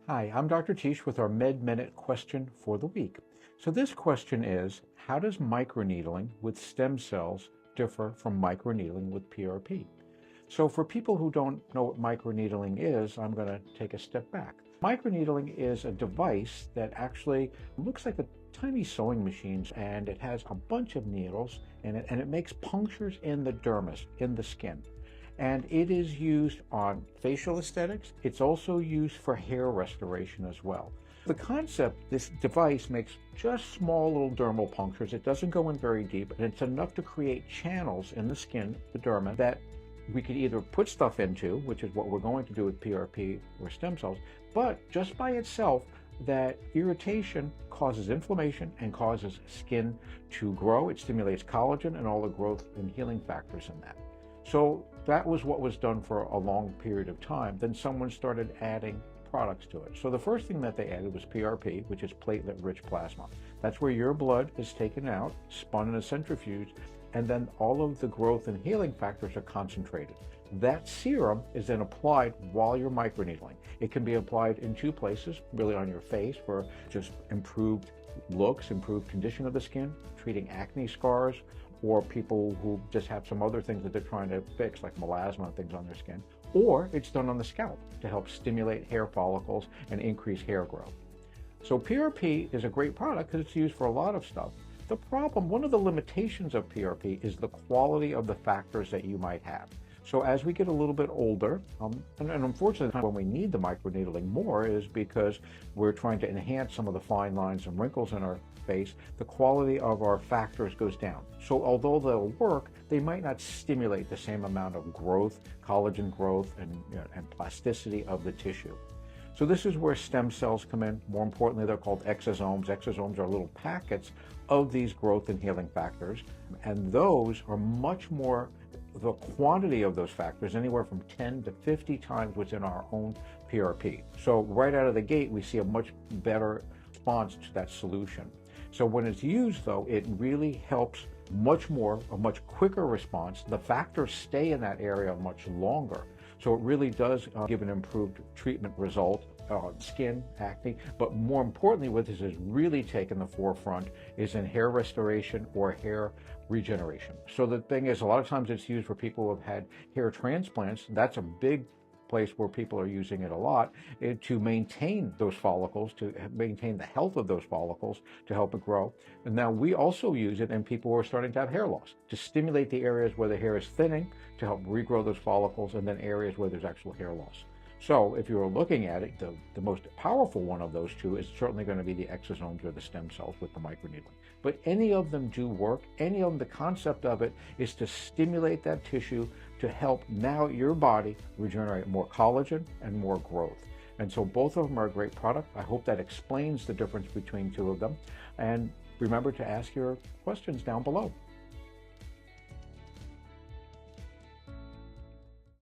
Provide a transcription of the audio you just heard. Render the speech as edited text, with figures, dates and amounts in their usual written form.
Hi, I'm Dr. Tish with our Med Minute question for the week. So this question is, how does microneedling with stem cells differ from microneedling with PRP? So for people who don't know what microneedling is, I'm going to take a step back. Microneedling is a device that actually looks like a tiny sewing machine, and it has a bunch of needles in it, and it makes punctures in the dermis, in the skin. And it is used on facial aesthetics. It's also used for hair restoration as well. The concept, this device makes just small little dermal punctures. It doesn't go in very deep, and it's enough to create channels in the skin, the dermis, that we could either put stuff into, which is what we're going to do with PRP or stem cells, but just by itself, that irritation causes inflammation and causes skin to grow. It stimulates collagen and all the growth and healing factors in that. So that was what was done for a long period of time. Then someone started adding products to it. So the first thing that they added was PRP, which is platelet-rich plasma. That's where your blood is taken out, spun in a centrifuge, and then all of the growth and healing factors are concentrated. That serum is then applied while you're microneedling. It can be applied in two places, really on your face for just improved looks, improved condition of the skin, treating acne scars, or people who just have some other things that they're trying to fix, like melasma and things on their skin. Or it's done on the scalp to help stimulate hair follicles and increase hair growth. So PRP is a great product because it's used for a lot of stuff. The problem, one of the limitations of PRP is the quality of the factors that you might have. So as we get a little bit older, and unfortunately when we need the microneedling more is because we're trying to enhance some of the fine lines and wrinkles in our face, the quality of our factors goes down. So although they'll work, they might not stimulate the same amount of growth, collagen growth, and plasticity of the tissue. So this is where stem cells come in. More importantly, they're called exosomes. Exosomes are little packets of these growth and healing factors, and those are much more, the quantity of those factors, anywhere from 10 to 50 times what's in our own PRP. So right out of the gate, we see a much better response to that solution. So when it's used, though, it really helps much more, a much quicker response. The factors stay in that area much longer. So it really does give an improved treatment result on skin, acne, but more importantly, what this has really taken the forefront is in hair restoration or hair regeneration. So the thing is, a lot of times it's used for people who have had hair transplants. That's a big place where people are using it a lot, to maintain those follicles, to maintain the health of those follicles, to help it grow. And now we also use it in people who are starting to have hair loss, to stimulate the areas where the hair is thinning, to help regrow those follicles, and then areas where there's actual hair loss. So if you're looking at it, the most powerful one of those two is certainly going to be the exosomes or the stem cells with the microneedling. But any of them do work. Any of them, the concept of it is to stimulate that tissue to help now your body regenerate more collagen and more growth. And so both of them are a great product. I hope that explains the difference between two of them. And remember to ask your questions down below.